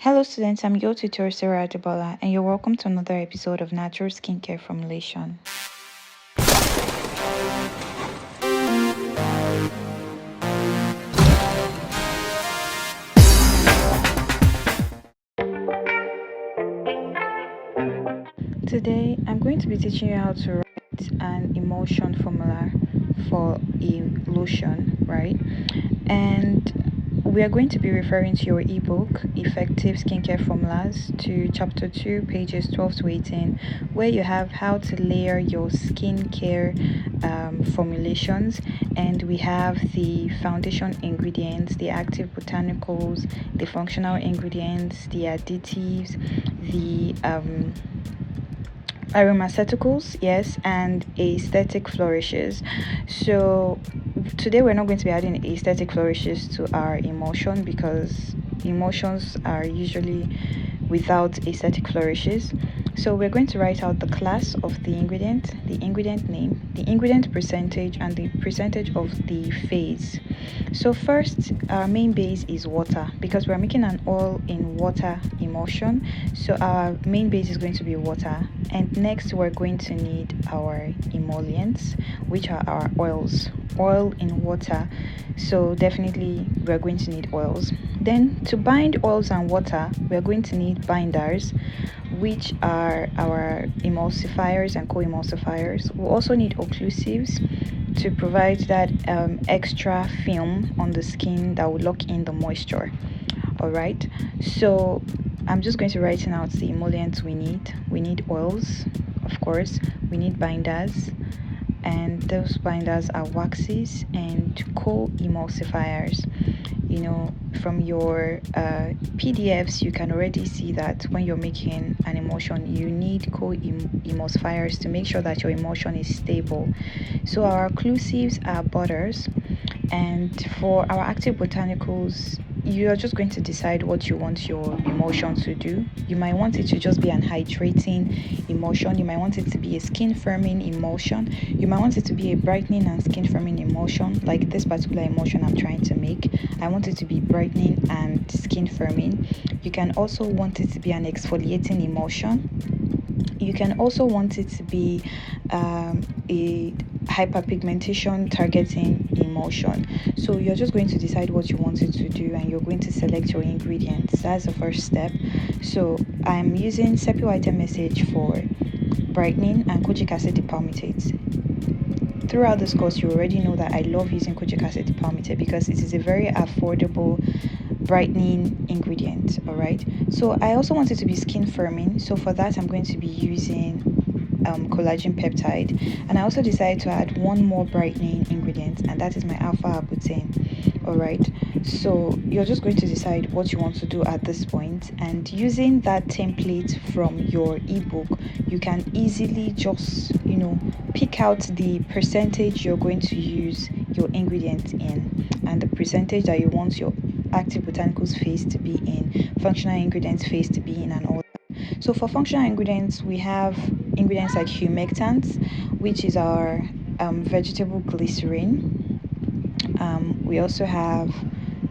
Hello students, I'm your tutor Sarah Adebola and you're welcome to another episode of Natural Skincare Formulation. Today, I'm going to be teaching you how to write an emulsion formula for a lotion, right? And we are going to be referring to your ebook, Effective Skincare Formulas, to chapter 2, pages 12 to 18, where you have how to layer your skincare formulations. And we have the foundation ingredients, the active botanicals, the functional ingredients, the additives, the aromaceuticals, yes, and aesthetic flourishes. So today we're not going to be adding aesthetic flourishes to our emulsion because emulsions are usually without aesthetic flourishes. So we're going to write out the class of the ingredient name, the ingredient percentage, and the percentage of the phase. So first, our main base is water because we're making an oil in water emulsion. So our main base is going to be water. And next, we're going to need our emollients, which are our oils. Oil in water. So definitely, we're going to need oils. Then to bind oils and water, we're going to need binders, which are our emulsifiers and co-emulsifiers. We'll also need occlusives to provide that extra film on the skin that will lock in the moisture. All right, so I'm just going to write out the emollients we need. We need oils, of course. We need binders, and those binders are waxes and co-emulsifiers. You know, from your PDFs, you can already see that when you're making an emulsion, you need co-emulsifiers to make sure that your emulsion is stable. So our occlusives are butters, and for our active botanicals, you are just going to decide what you want your emulsion to do. You might want it to just be an hydrating emulsion. You might want it to be a skin firming emulsion. You might want it to be a brightening and skin firming emulsion, like this particular emulsion I'm trying to make. I want it to be brightening and skin firming. You can also want it to be an exfoliating emulsion. You can also want it to be a hyperpigmentation targeting emulsion. So you're just going to decide what you want it to do, and you're going to select your ingredients. That's the first step. So I'm using Sepi message for brightening and kojic acid dipalmitate. Throughout this course, you already know that I love using kojic acid dipalmitate because it is a very affordable brightening ingredient. All right, so I also want it to be skin firming, so for that I'm going to be using collagen peptide, and I also decided to add one more brightening ingredient, and that is my alpha arbutin. All right, so you're just going to decide what you want to do at this point, and using that template from your ebook, you can easily just pick out the percentage you're going to use your ingredients in, and the percentage that you want your active botanicals phase to be in, functional ingredients phase to be in, and all that. So for functional ingredients, we have ingredients like humectants, which is our vegetable glycerin. We also have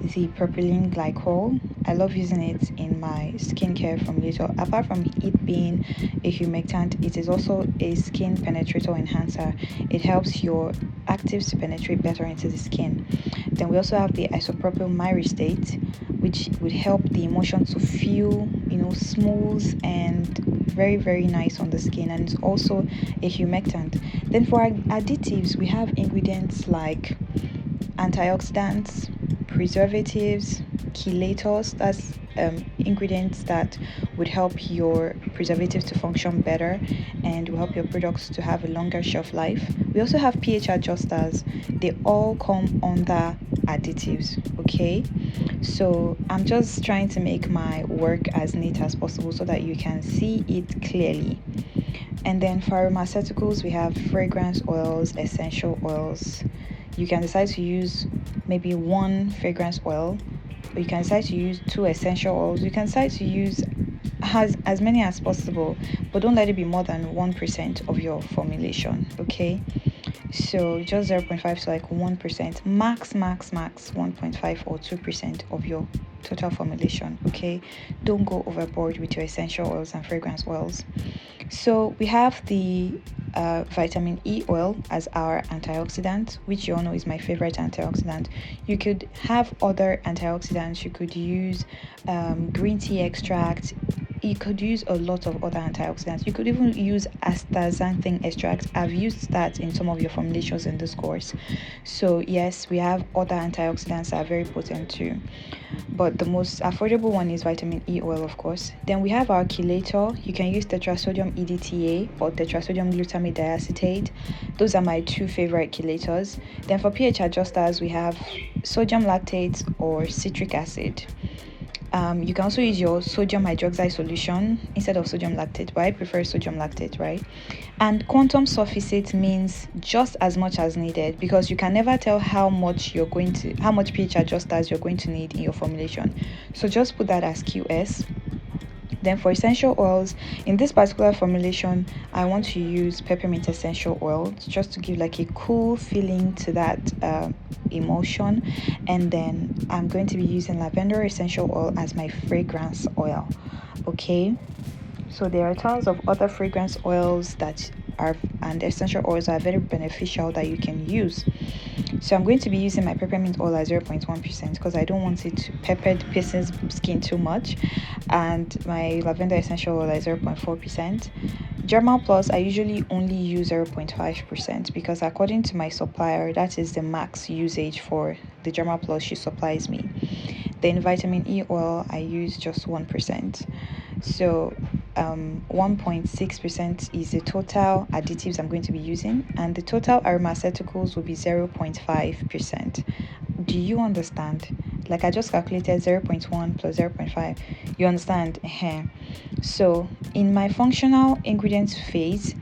the propylene glycol. I love using it in my skincare formulator. Apart from it being a humectant, it is also a skin penetrator enhancer. It helps your actives to penetrate better into the skin. Then we also have the isopropyl myristate, which would help the emulsion to feel smooth and very, very nice on the skin, and it's also a humectant. Then for our additives, we have ingredients like antioxidants, preservatives, chelators. That's ingredients that would help your preservatives to function better and will help your products to have a longer shelf life. We also have pH adjusters. They all come under additives. Okay, so I'm just trying to make my work as neat as possible so that you can see it clearly. And then for aromaceuticals, we have fragrance oils, essential oils. You can decide to use maybe one fragrance oil, or you can decide to use 2 essential oils. You can decide to use as many as possible, but don't let it be more than 1% of your formulation. Okay, So just 0.5 to like 1%, max 1.5 or 2% of your total formulation. Okay, don't go overboard with your essential oils and fragrance oils. So we have the vitamin E oil as our antioxidant, which you all know is my favorite antioxidant. You could have other antioxidants. You could use green tea extract. You could use a lot of other antioxidants. You could even use astaxanthin extract. I've used that in some of your formulations in this course. So yes, we have other antioxidants that are very potent too, but the most affordable one is vitamin E oil, of course. Then we have our chelator. You can use tetrasodium EDTA or tetrasodium glutamate diacetate. Those are my two favorite chelators. Then for pH adjusters, we have sodium lactate or citric acid. You can also use your sodium hydroxide solution instead of sodium lactate, but I prefer sodium lactate, right? And quantum sulfate means just as much as needed, because you can never tell how much pH adjusters you're going to need in your formulation. So just put that as QS. Then for essential oils, in this particular formulation, I want to use peppermint essential oil just to give like a cool feeling to that emulsion. And then I'm going to be using lavender essential oil as my fragrance oil. Okay, so there are tons of other fragrance oils and essential oils that are very beneficial that you can use. So I'm going to be using my peppermint oil at 0.1% because I don't want it to pepper the person's skin too much, and my lavender essential oil at 0.4%. Germal Plus, I usually only use 0.5% because according to my supplier, that is the max usage for the Germal Plus she supplies me. Then vitamin E oil, I use just 1%. So 1.6% is the total additives I'm going to be using, and the total aromaceuticals will be 0.5%. Do you understand? Like I just calculated 0.1 plus 0.5. You understand? So in my functional ingredients phase,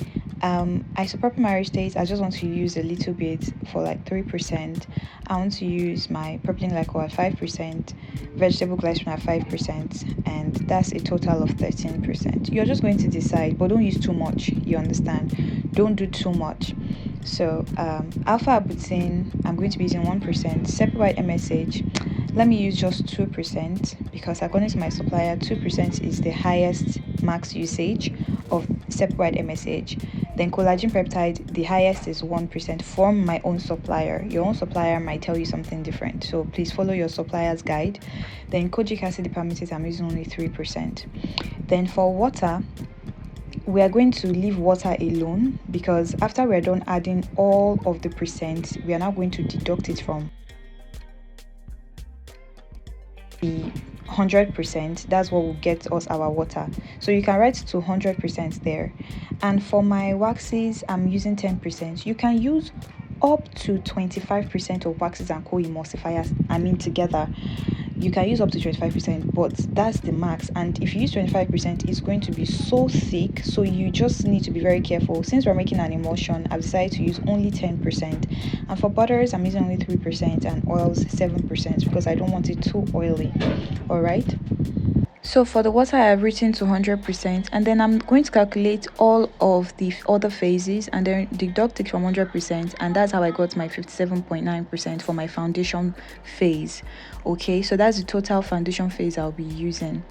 isopropyl myristate, I just want to use a little bit for like 3%. I want to use my propylene glycol at 5%, vegetable glycerin at 5%, and that's a total of 13%. You're just going to decide, but don't use too much. You understand? Don't do too much. So alpha arbutin, I'm going to be using 1%. Sepwide MSH, let me use just 2% because according to my supplier, 2% is the highest max usage of Sepwide MSH. Then collagen peptide, the highest is 1% from my own supplier. Your own supplier might tell you something different, so please follow your supplier's guide. Then kojic acid permitted, I'm using only 3%. Then for water, we are going to leave water alone because after we're done adding all of the percent, we are now going to deduct it from the 100%. That's what will get us our water. So you can write to 100% there. And for my waxes, I'm using 10%. You can use up to 25% of waxes and co-emulsifiers, together. You can use up to 25%, but that's the max. And if you use 25%, it's going to be so thick, so you just need to be very careful. Since we're making an emulsion, I've decided to use only 10%. And for butters, I'm using only 3%, and oils 7% because I don't want it too oily. All right. So for the water, I have written to 100%, and then I'm going to calculate all of the other phases and then deduct it from 100%, and that's how I got my 57.9% for my foundation phase. Okay, so that's the total foundation phase I'll be using.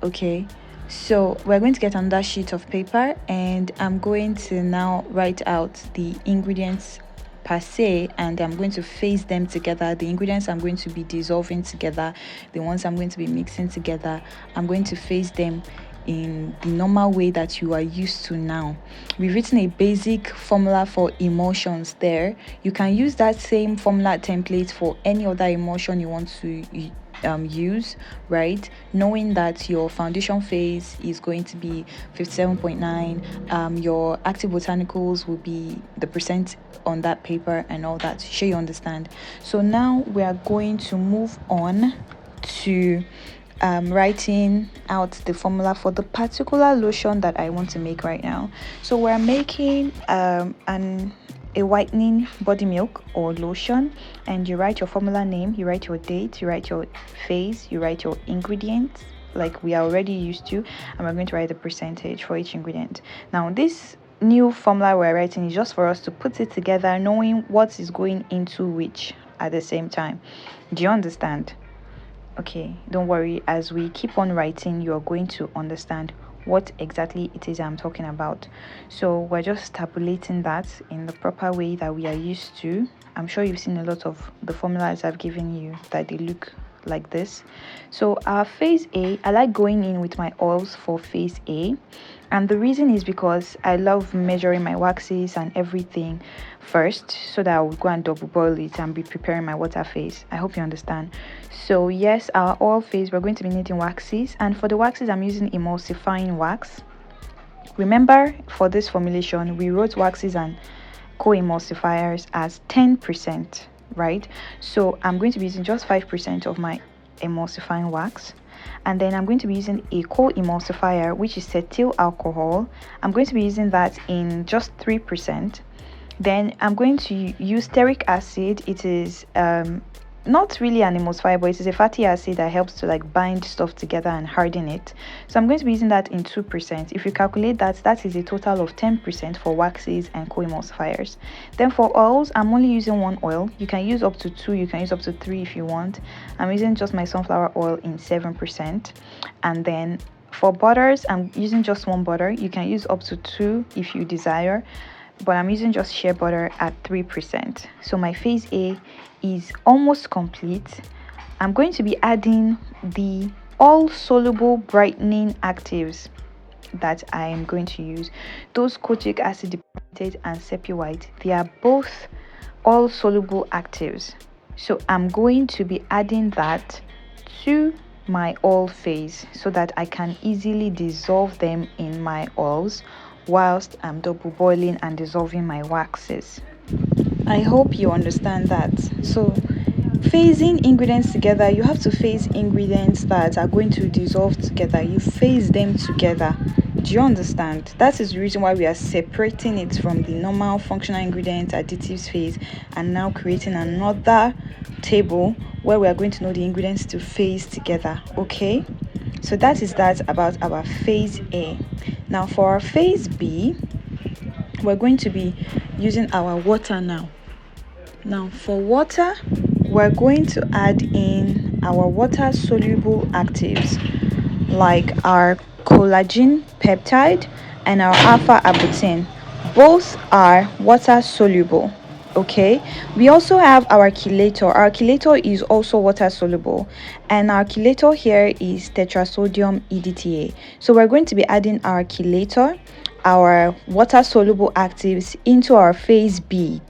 Okay, so we're going to get another sheet of paper, and I'm going to now write out the ingredients per se, and I'm going to phase them together. The ingredients I'm going to be dissolving together, the ones I'm going to be mixing together, I'm going to phase them in the normal way that you are used to now. We've written a basic formula for emulsions there. You can use that same formula template for any other emulsion you want to use, right? Knowing that your foundation phase is going to be 57.9, your active botanicals will be the percent on that paper and all that. Sure, you understand. So now we are going to move on to writing out the formula for the particular lotion that I want to make right now. So we're making a whitening body milk or lotion, and you write your formula name, you write your date, you write your phase, you write your ingredients like we are already used to, and we're going to write the percentage for each ingredient. Now this new formula we're writing is just for us to put it together, knowing what is going into which at the same time. Do you understand? Okay, don't worry. As we keep on writing, you're going to understand what exactly it is I'm talking about. So we're just tabulating that in the proper way that we are used to. I'm sure you've seen a lot of the formulas I've given you that they look like this. So our phase A, I like going in with my oils for phase A, and the reason is because I love measuring my waxes and everything first, so that I will go and double boil it and be preparing my water phase. I hope you understand. So yes, our oil phase, we're going to be needing waxes, and for the waxes I'm using emulsifying wax. Remember, for this formulation we wrote waxes and co-emulsifiers as 10%, right? So I'm going to be using just 5% of my emulsifying wax, and then I'm going to be using a co-emulsifier, which is cetyl alcohol. I'm going to be using that in just 3%. Then I'm going to use stearic acid. It is not really an emulsifier, but it is a fatty acid that helps to like bind stuff together and harden it. So I'm going to be using that in 2%. If you calculate that, that is a total of 10% for waxes and co-emulsifiers. Then for oils, I'm only using one oil. You can use up to 2, you can use up to 3 if you want. I'm using just my sunflower oil in 7%. And then for butters, I'm using just one butter. You can use up to 2 if you desire, but I'm using just shea butter at 3%. So my phase A is almost complete. I'm going to be adding the all soluble brightening actives that I am going to use. Those kojic acid depleted and sepia white, they are both all soluble actives. So I'm going to be adding that to my oil phase so that I can easily dissolve them in my oils whilst I'm double boiling and dissolving my waxes. I hope you understand that. So phasing ingredients together, you have to phase ingredients that are going to dissolve together. You phase them together. Do you understand? That is the reason why we are separating it from the normal functional ingredient additives phase and now creating another table where we are going to know the ingredients to phase together. Okay, so that is that about our phase A. Now for our phase B, we're going to be using our water now. Now for water, we're going to add in our water soluble actives like our collagen peptide and our alpha arbutin. Both are water soluble. Okay, we also have our chelator. Our chelator is also water soluble, and our chelator here is tetrasodium EDTA. So we're going to be adding our chelator, our water soluble actives, into our phase B.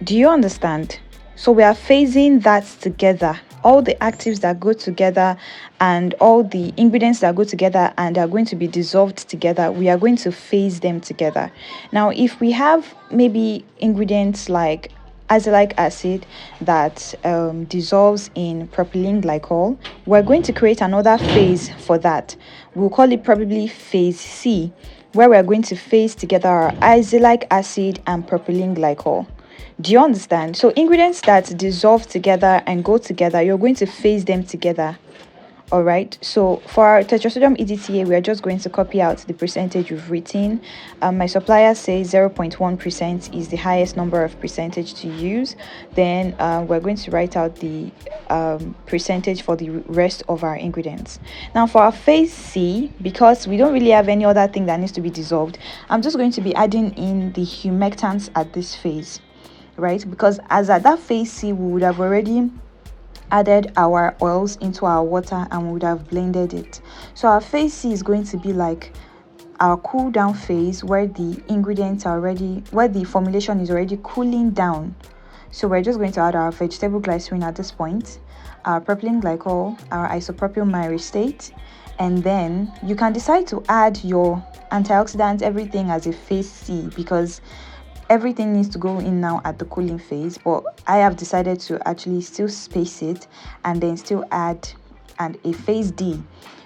Do you understand? So we are phasing that together, all the actives that go together and all the ingredients that go together and are going to be dissolved together, we are going to phase them together. Now if we have maybe ingredients like azelaic acid that dissolves in propylene glycol, we're going to create another phase for that. We'll call it probably phase C, where we're going to phase together our azelaic acid and propylene glycol. Do you understand? So ingredients that dissolve together and go together, you're going to phase them together. All right, so for our tetrasodium EDTA, we are just going to copy out the percentage we've written. My supplier says 0.1% is the highest number of percentage to use. Then we're going to write out the percentage for the rest of our ingredients. Now for our phase C, because we don't really have any other thing that needs to be dissolved, I'm just going to be adding in the humectants at this phase, right? Because as at that phase C, we would have already added our oils into our water and we would have blended it. So our phase C is going to be like our cool down phase, where the ingredients are already, where the formulation is already cooling down. So we're just going to add our vegetable glycerin at this point, our propylene glycol, our isopropyl myristate, and then you can decide to add your antioxidants, everything as a phase C, because everything needs to go in now at the cooling phase. But I have decided to actually still space it and then still add a phase D,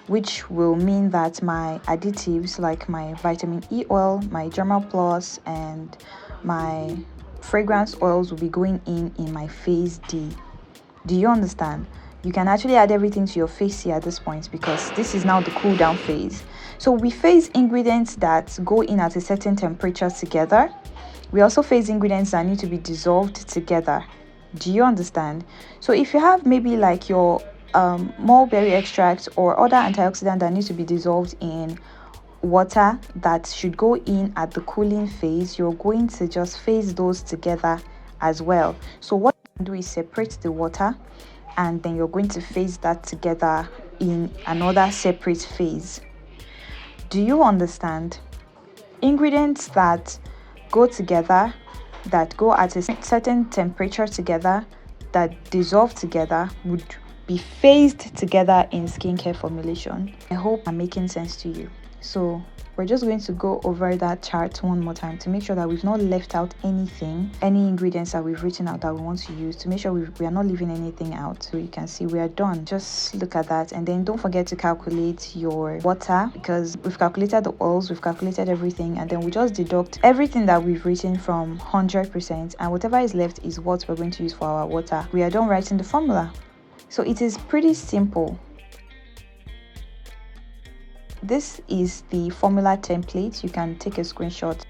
which will mean that my additives like my vitamin E oil, my Dermal Plus, and my fragrance oils will be going in my phase D. Do you understand? You can actually add everything to your face here at this point, because this is now the cool down phase. So we phase ingredients that go in at a certain temperature together. We also phase ingredients that need to be dissolved together. Do you understand? So if you have maybe like your mulberry extract or other antioxidant that needs to be dissolved in water that should go in at the cooling phase, you're going to just phase those together as well. So what you do is separate the water, and then you're going to phase that together in another separate phase. Do you understand? Ingredients that go together, that go at a certain temperature together, that dissolve together, would be phased together in skincare formulation. I hope I'm making sense to you. So we're just going to go over that chart one more time to make sure that we've not left out anything, any ingredients that we've written out that we want to use, to make sure we are not leaving anything out. So you can see we are done. Just look at that, and then don't forget to calculate your water, because we've calculated the oils, we've calculated everything, and then we just deduct everything that we've written from 100%, and whatever is left is what we're going to use for our water. We are done writing the formula. So it is pretty simple. This is the formula template. You can take a screenshot